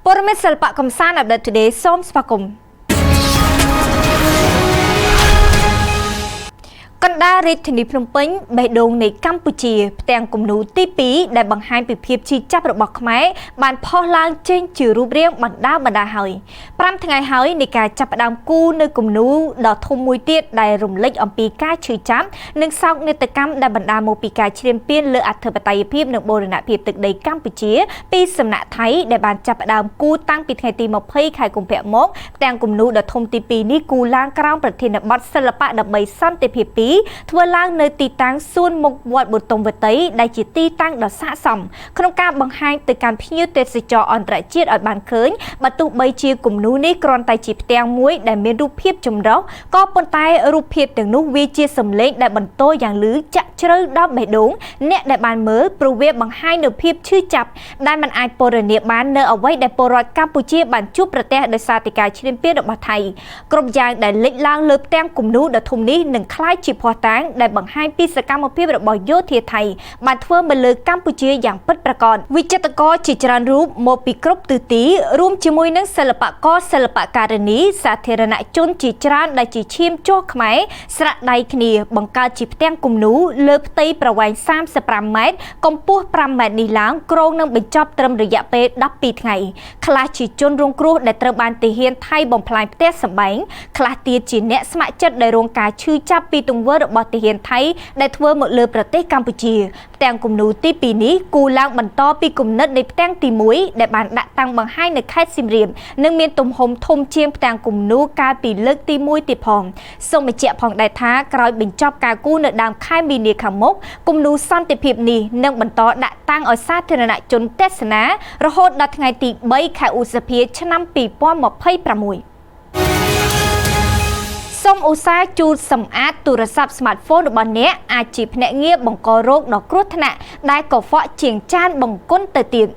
ព័ត៌មានសិល្បៈកំសាន្ត Update Today សូមស្វាគមន៍កណ្ដាលរាជធានីភ្នំពេញបេះដូងនៃកម្ពុជាផ្ទាំងគំនូរទី2ដែលបង្ហាញពីភាពឈឺចាប់របស់ខ្មែរបានផុសឡើងចេញជារូបរាងបណ្ដាហើយ5ថ្ងៃហើយនៃការចាប់ផ្ដើមគូនៅគំនូរដ៏ធំមួយទៀតដែលរំលេចអំពីការឈឺចាប់និងសោកនាដកម្មដែលបណ្ដាលមកពីការឈ្លានពានលើអធិបតេយ្យភាពនិងបូរណភាពទឹកដីកម្ពុជាពីសំណាក់ថៃដែលបានចាប់ផ្ដើមគូតាំងពីថ្ងៃទី20ខែកុម្ភៈមកផ្ទាំងគំនូរដ៏ធំទី2នេះគូឡើងក្រោមប្រធានបទសិល្បៈដើម្បីសន្តិភាពធ្វើឡើងនៅទីតាំងសួនមុខវត្តបូតុងវតីដែលជាទីតាំងដ៏ស័ក្តិសមក្នុងការបង្ហាញទៅកាន់ភ្ញៀវទេសចរអន្តរជាតិឲ្យបានឃើញបើទោះបីជាគំនូរនេះគ្រាន់តែជាផ្ទាំងមួយដែលមានរូបភាពចម្រុះក៏ប៉ុន្តែរូបភាពទាំងនោះវាជាសម្លេងដែលបន្តយ៉ាងលឺចាក់ជ្រៅដល់បេះដូងអ្នកដែលបានមើលព្រោះវាបង្ហាញនូវភាពឈឺចាប់ដែលមិនអាចពណ៌នាបាននៅអ្វីដែលពលរដ្ឋកម្ពុជាបានជួបប្រទះដោយសារតែការឈ្លានពានរបស់ថៃគ្រប់យ៉ាងដែលលេចឡើងលើផ្ទាំងគំនូរដ៏ធំនេះនឹងក្លាយជាភស្តុតាងដែលបង្ហាញពីសកម្មភាពរបស់យោធាថៃបានធ្វើមកលើកម្ពុជាយ៉ាងពិតប្រាកដវិចិត្រករជាច្រើនរូបមកពីគ្រប់ទិសទីរួមជាមួយនឹងសិល្បករសិល្បការិនីសាធារណជនជាច្រើនដែលជាឈាមជ័រខ្មែរស្រៈដៃគ្នាបង្កើតជាផ្ទាំងគំនូរលើផ្ទៃប្រវែង35ម៉ែត្រកម្ពស់5ម៉ែត្រនេះឡើងគ្រោងនឹងបញ្ចប់ត្រឹមរយៈពេល12ថ្ងៃខ្លះជាជនរងគ្រោះដែលត្រូវបានទាហានថៃបំផ្លាញផ្ទះសម្បែងខ្លះទៀតជាអ្នកស្ម័គ្រចិត្តដែលរងការឈឺចាប់ពីទង្វើរបស់ទាហានថៃដែលធ្វើមកលើប្រទេសកម្ពុជាផ្ទាំងគំនូរទី2នេះគូឡើងបន្តពីគំនិតនៃផ្ទាំងទី1ដែលបានដាក់តាំងបង្ហាញនៅខេត្តសៀមរាបនិងមានទំហំធំជាងផ្ទាំងគំនូរកាលពីលើកទី1ទៀតផងសូមបញ្ជាក់ផងដែរថាក្រោយបញ្ចប់ការគូនៅដើមខែមីនាខាងមុខគំនូរសន្តិភាពនេះនឹងបន្តដាក់តាំងឲ្យសាធារណជនទស្សនារហូតដល់ថ្ងៃទី3ខែឧសភាឆ្នាំ2026សូមឧស្សាហ៍ជូតសម្អាតទូរស័ព្ទ Smartphone របស់អ្នកអាចជាភ្នាក់ងារបង្ករោគដ៏គ្រោះថ្នាក់ដែលកខ្វក់ជាងចានបង្គន់ទៅទៀត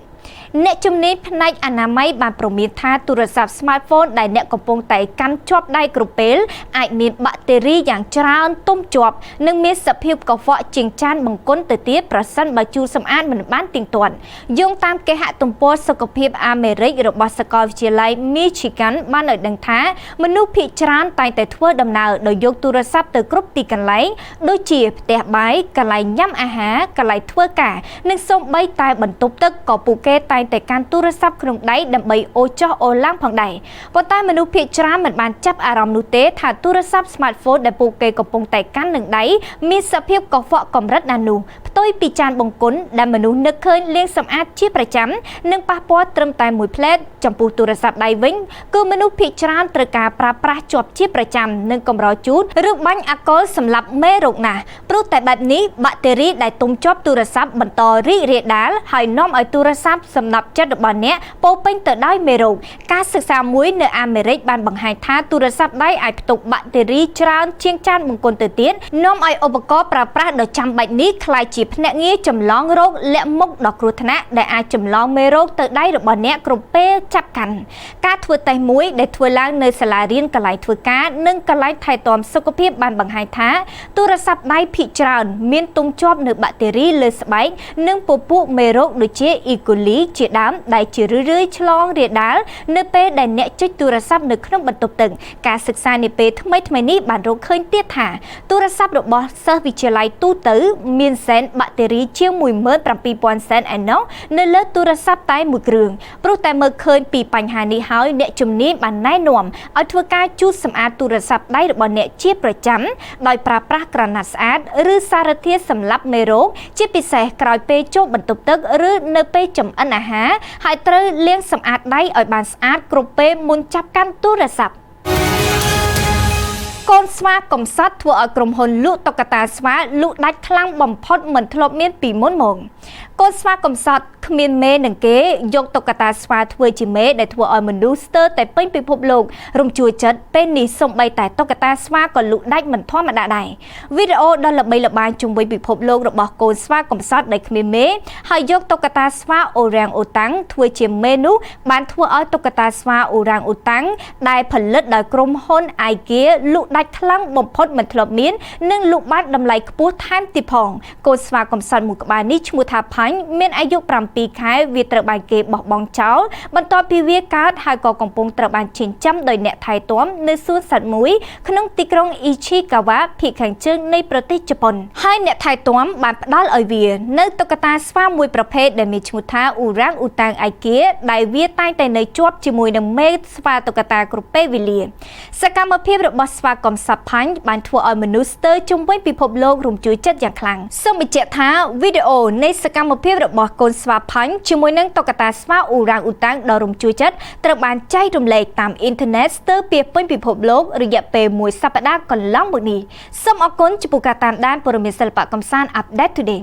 អ្នកជំនាញផ្នែកអនាម័យបានប្រមានថាទូរស័ព្ទ Smartphone ដែលអ្នកកំពុងតែកាន់ជាប់ដៃគ្រប់ពេលអាចមានបាក់តេរីយ៉ាងច្រើនទុំជាប់និងមានសភាពកខ្វក់ជាងចានបង្គន់ទៅទៀតប្រសិនបើជូតសម្អាតមិនបានទៀងទាត់យោងតាមគេហទំព័រសុខភាពអាមេរិករបស់សាកលវិទ្យាល័យ Michigan បានឲ្យដឹងថាមនុស្សភាគច្រើនតែងតែធ្វើដំណើរដោយយកទូរស័ព្ទទៅគ្រប់ទីកន្លែងដូចជាផ្ទះបាយកន្លែងញ៉ាំអាហារកន្លែងធ្វើការនិងសូម្បីតែបន្ទប់ទឹកក៏ពួកគេតែងតែកាន់ទូរស័ព្ទក្នុងដៃដើម្បីអូសចុះអូសឡើងផងដែរប៉ុន្តែមនុស្សភាគច្រើនមិនបានចាប់អារម្មណ៍នោះទេថាទូរស័ព្ទ Smartphone ដែលពួកគេកំពុងតែកាន់នឹងដៃមានសភាពកខ្វក់កម្រិតណានោះផ្ទុយពីចានបង្គន់ដែលមនុស្សនឹកឃើញលាងសម្អាតជាប្រចាំនិងប៉ះពាល់ត្រឹមតែមួយផ្លែតចំពោះទូរស័ព្ទដៃវិញគឺមនុស្សភាគច្រើនត្រូវការប្រើប្រាស់ជាប់ជាប្រចាំនិងកម្រជូតឬបាញ់អាល់កុលសម្រាប់មេរោគណាស់ព្រោះតែបែបនេះបាក់តេរីដែលទុំជាប់ទូរស័ព្ទបន្តរីករាលដាលហើយនាំឲ្យទូរស័ព្ទសម្រាប់ចិត្តរបស់អ្នកពោពេញទៅដោយមេរោគការសិក្សាមួយនៅអាមេរិកបានបង្ហាញថាទូរស័ព្ទដៃអាចផ្ទុកបាក់តេរីច្រើនជាងចានបង្គន់ទៅទៀតនាំឲ្យឧបករណ៍ប្រើប្រាស់ដ៏ចាំបាច់នេះក្លាយជាភ្នាក់ងារចម្លងរោគលាក់មុខដ៏គ្រោះថ្នាក់ដែលអាចចម្លងមេរោគទៅដៃរបស់អ្នកគ្រប់ពេលចាប់កាន់ការធ្វើតេស្តមួយដែលធ្វើឡើងនៅសាលារៀនកន្លែងធ្វើការនិងកន្លែងថែទាំសុខភាពបានបង្ហាញថាទូរស័ព្ទដៃភាគច្រើនមានទុំជាប់នៅបាក់តេរីលើស្បែកនិងពពួកមេរោគដូចជា E. coli ជាដើមដែលជារឿយៗឆ្លងរាលដាលនៅពេលដែលអ្នកចុចទូរស័ព្ទនៅក្នុងបន្ទប់ទឹកការសិក្សានាពេលថ្មីនេះបានរកឃើញទៀតថាទូរស័ព្ទរបស់សិស្សវិទ្យាល័យទូទៅមានសែនបាក់តេរីជាង 17000 សែនឯណោះនៅលើទូរស័ព្ទតែមួយគ្រឿងព្រោះតែមើលឃើញពីបញ្ហានេះហើយអ្នកជំនាញបានណែនាំឲ្យធ្វើការជូតសម្អាតទូរស័ព្ទដៃរបស់អ្នកជាប្រចាំដោយប្រើប្រាស់ក្រណាត់ស្អាតឬសារធាតុសម្លាប់មេរោគជាពិសេសក្រោយពេលចូលបន្ទប់ទឹកឬនៅពេលចម្អិនអាហារហើយត្រូវលាងសម្អាតដៃឲ្យបានស្អាតគ្រប់ពេលមុនចាប់កាន់ទូរស័ព្ទកូនស្វាកំសត់ធ្វើឲ្យក្រុមហ៊ុនលក់តុក្កតាស្វាលក់ដាច់ខ្លាំងបំផុតមិនធ្លាប់មានពីមុនមកកូនស្វាកំសត់គ្មានមេនឹងគេយកតុក្កតាស្វាធ្វើជាមេដែលធ្វើឲ្យមនុស្សស្ទើរតែពេញពិភពលោករំជួលចិត្តពេលនេះសូម្បីតែតុក្កតាស្វាក៏លក់ដាច់មិនធម្មតាដែរវីដេអូដ៏ល្បីល្បាញជុំវិញពិភពលោករបស់កូនស្វាកំសត់ដែលគ្មានមេហើយយកតុក្កតាស្វាអូរ៉ាំងអូតាំងធ្វើជាមេនោះបានធ្វើឲ្យតុក្កតាស្វាអូរ៉ាំងអូតាំងដែលផលិតដោយក្រុមហ៊ុន IKEA លក់ដាច់ខ្លាំងបំផុតមិនធ្លាប់មាននិងលក់បានតម្លៃខ្ពស់ថែមទៀតផងកូនស្វាកំសត់មួយក្បាលនេះឈ្មោះថា ថាផាញ់មានអាយុ7ខែវាត្រូវបានគេបោះបង់ចោលបន្ទាប់ពីវាកើតហើយក៏កំពុងត្រូវបានចិញ្ចឹមដោយអ្នកថែទាំនៅសួនសត្វមួយក្នុងទីក្រុងអ៊ីឈីកាវ៉ាភាគខាងជើងនៃប្រទេសជប៉ុនហើយអ្នកថែទាំបានផ្ដល់ឲ្យវានៅតុក្កតាស្វាមួយប្រភេទដែលមានឈ្មោះថាអ៊ូរ៉ាងអ៊ូតាំងឯគាដែលវាតែងតែនៅជាប់ជាមួយនឹងមេស្វាតុក្កតាគ្រប់ពេលវេលាសកម្មភាពរបស់ស្វាកំសត់ផាញ់បានធ្វើឲ្យមនុស្សស្ទើរជុំវិញពិភពលោករំជួលចិត្តយ៉ាងខ្លាំងសូមបញ្ជាក់ថាវីដេអូនៃសកម្មភាពរបស់កូនស្វាផាញ់ជាមួយនឹងតុក្កតាស្វាអ៊ូរ៉ាងអ៊ូតាំងដ៏រំជួលចិត្តត្រូវបានចែករំលែកតាមអ៊ីនធឺណិតស្ទើរពាសពេញពិភពលោករយៈពេលមួយសប្តាហ៍កន្លងមកនេះសូមអរគុណចំពោះការតាមដានព័ត៌មានសិល្បៈកម្សាន្ត Update Today